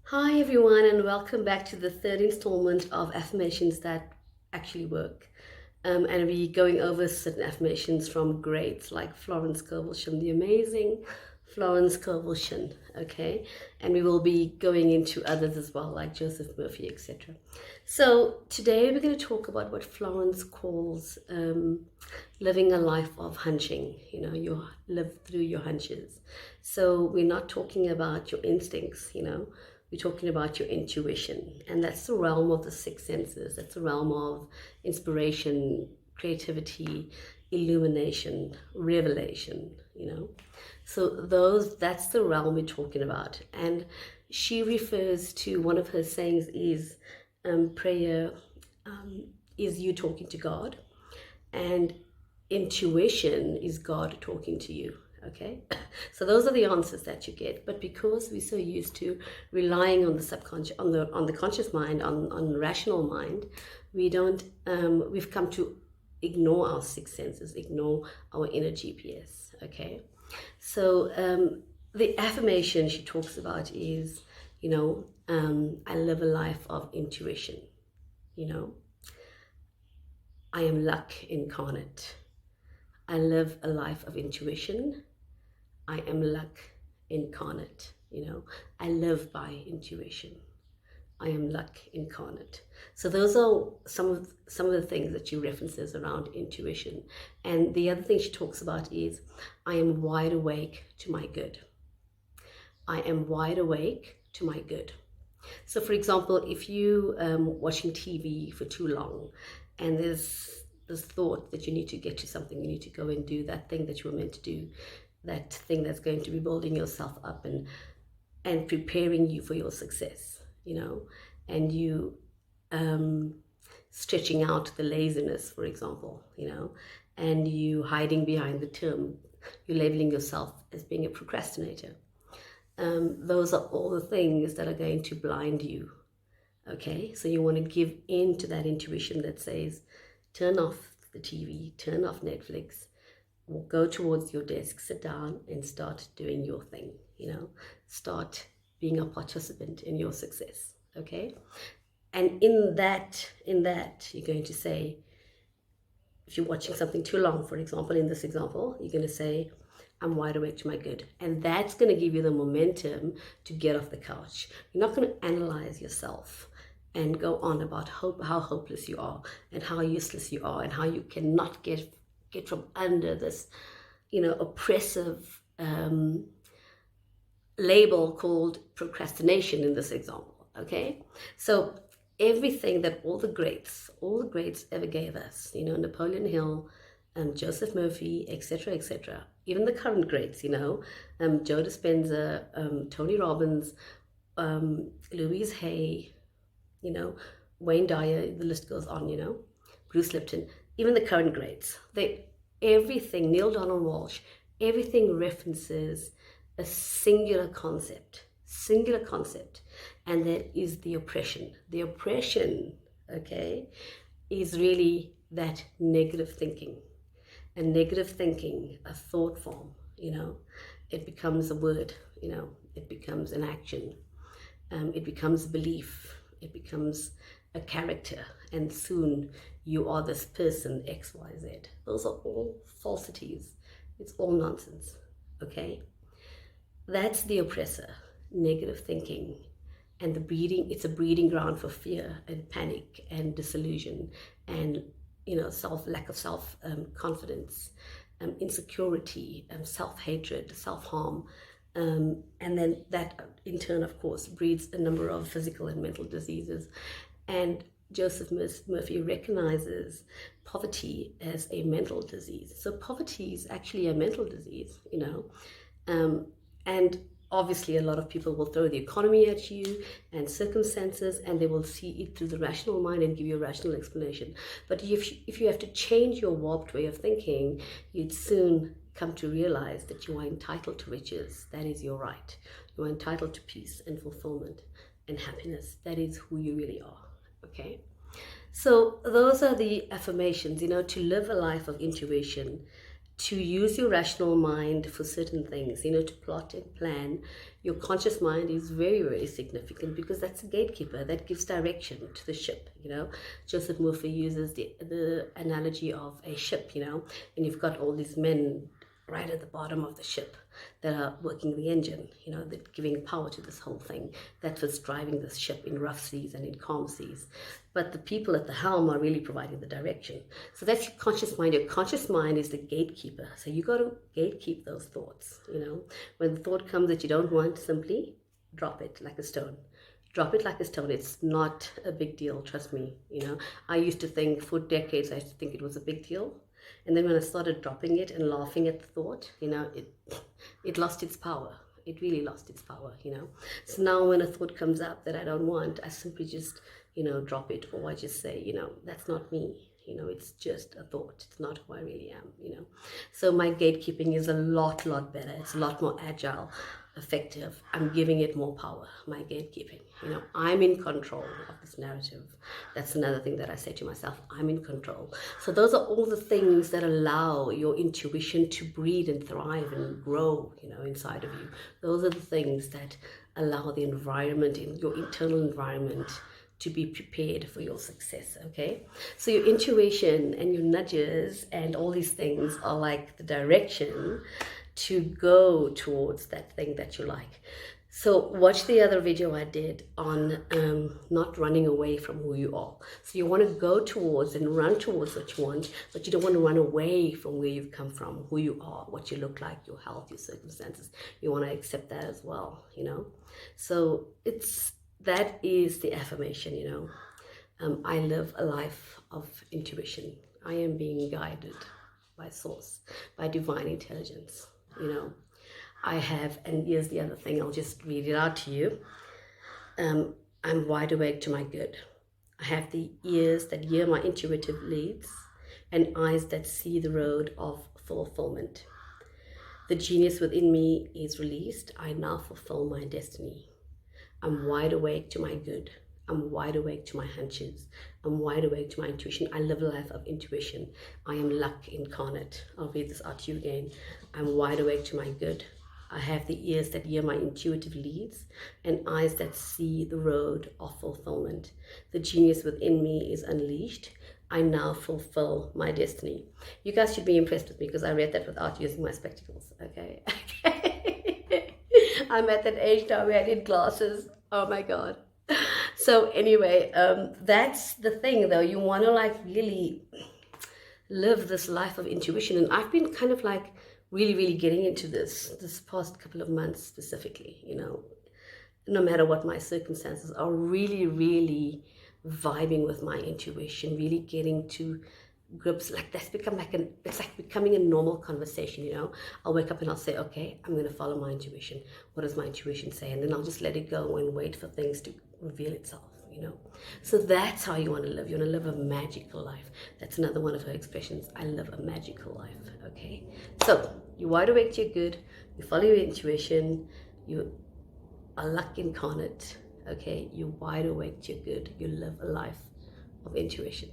Hi, everyone, and welcome back to the third installment of Affirmations That Actually Work. And we're going over certain affirmations from greats like Florence Scovel, Shinn, the amazing Florence Scovel, Shinn. Okay, and we will be going into others as well, like Joseph Murphy, etc. So today we're going to talk about what Florence calls living a life of hunching. You live through your hunches. So we're not talking about your instincts. We're talking about your intuition, and that's the realm of the six senses. That's the realm of inspiration, creativity, illumination, revelation. So that's the realm we're talking about. And she refers to, one of her sayings is, prayer is you talking to God, and intuition is God talking to you. Okay, so those are the answers that you get. But because we're so used to relying on the subconscious, on the conscious mind, on the rational mind, we don't. We've come to ignore our six senses, ignore our inner GPS. Okay, so the affirmation she talks about is, I live a life of intuition. You know, I am luck incarnate. I live a life of intuition. I am luck incarnate. I live by intuition. I am luck incarnate. So those are some of the things that she references around intuition. And the other thing she talks about is, I am wide awake to my good. I am wide awake to my good. So, for example, if you watching TV for too long, and there's this thought that you need to get to something, you need to go and do that thing that you were meant to do, that thing that's going to be building yourself up and preparing you for your success, and you stretching out the laziness, for example, and you hiding behind the term, you're labeling yourself as being a procrastinator. Those are all the things that are going to blind you. Okay, so you want to give in to that intuition that says, turn off the TV, turn off Netflix, or go towards your desk, sit down and start doing your thing. Start being a participant in your success. Okay, and in that you're going to say, if you're watching something too long, for example, in this example, you're going to say, I'm wide awake to my good. And that's going to give you the momentum to get off the couch. You're not going to analyze yourself and go on about how hopeless you are and how useless you are and how you cannot get from under this, oppressive label called procrastination in this example. Okay, so everything that all the greats ever gave us, Napoleon Hill, Joseph Murphy, etc., even the current greats, Joe Dispenza, Tony Robbins, Louise Hay, Wayne Dyer, the list goes on, Bruce Lipton, even the current greats, everything, Neil Donald Walsh, everything references a singular concept, and that is the oppression. The oppression, okay, is really that negative thinking. And negative thinking, a thought form, it becomes a word, it becomes an action, it becomes a belief, it becomes a character, and soon you are this person, XYZ. Those are all falsities. It's all nonsense, okay? That's the oppressor, negative thinking. And it's a breeding ground for fear and panic and disillusion and, lack of self confidence, insecurity, self-hatred, self-harm. And then that in turn, of course, breeds a number of physical and mental diseases. And Joseph Murphy recognizes poverty as a mental disease. So poverty is actually a mental disease, and obviously a lot of people will throw the economy at you and circumstances, and they will see it through the rational mind and give you a rational explanation. But if you have to change your warped way of thinking, you'd soon come to realize that you are entitled to riches. That is your right. You are entitled to peace and fulfillment and happiness. That is who you really are. Okay, so those are the affirmations, to live a life of intuition to use your rational mind for certain things, to plot and plan. Your conscious mind is very, very significant because that's a gatekeeper that gives direction to the ship. Joseph Murphy uses the analogy of a ship, and you've got all these men right at the bottom of the ship that are working the engine, that giving power to this whole thing. That's what's driving this ship in rough seas and in calm seas. But the people at the helm are really providing the direction. So that's your conscious mind. Your conscious mind is the gatekeeper. So you got to gatekeep those thoughts. When the thought comes that you don't want, simply drop it like a stone. Drop it like a stone. It's not a big deal, trust me. I used to think for decades, I used to think it was a big deal. And then when I started dropping it and laughing at the thought, it lost its power. It really lost its power, So now when a thought comes up that I don't want, I simply just, drop it, or I just say, that's not me. It's just a thought. It's not who I really am, So my gatekeeping is a lot better. It's a lot more agile, effective. I'm giving it more power, my gatekeeping. I'm in control of this narrative. That's another thing that I say to myself. I'm in control. So those are all the things that allow your intuition to breed and thrive and grow, inside of you. Those are the things that allow the environment, in your internal environment, to be prepared for your success. Okay, so your intuition and your nudges and all these things are like the direction to go towards that thing that you like. So watch the other video I did on not running away from who you are. So you want to go towards and run towards what you want, but you don't want to run away from where you've come from, who you are, what you look like, your health, your circumstances. You want to accept that as well, So that is the affirmation, I live a life of intuition. I am being guided by source, by divine intelligence, I have, and here's the other thing, I'll just read it out to you. I'm wide awake to my good. I have the ears that hear my intuitive leads and eyes that see the road of fulfillment. The genius within me is released. I now fulfill my destiny. I'm wide awake to my good. I'm wide awake to my hunches. I'm wide awake to my intuition. I live a life of intuition. I am luck incarnate. I'll read this out to you again. I'm wide awake to my good. I have the ears that hear my intuitive leads and eyes that see the road of fulfillment. The genius within me is unleashed. I now fulfill my destiny. You guys should be impressed with me because I read that without using my spectacles. Okay. I'm at that age now where I need glasses. Oh my God. So anyway, that's the thing though. You want to really live this life of intuition. And I've been kind of really getting into this past couple of months specifically, no matter what my circumstances are, really vibing with my intuition, really getting to grips. That's become it's like becoming a normal conversation, I'll wake up and I'll say, okay, I'm going to follow my intuition. What does my intuition say? And then I'll just let it go and wait for things to reveal itself, So that's how you want to live. You want to live a magical life. That's another one of her expressions. I live a magical life. Okay, so you're wide awake to your good. You follow your intuition. You are luck incarnate. Okay, you're wide awake to your good. You live a life of intuition.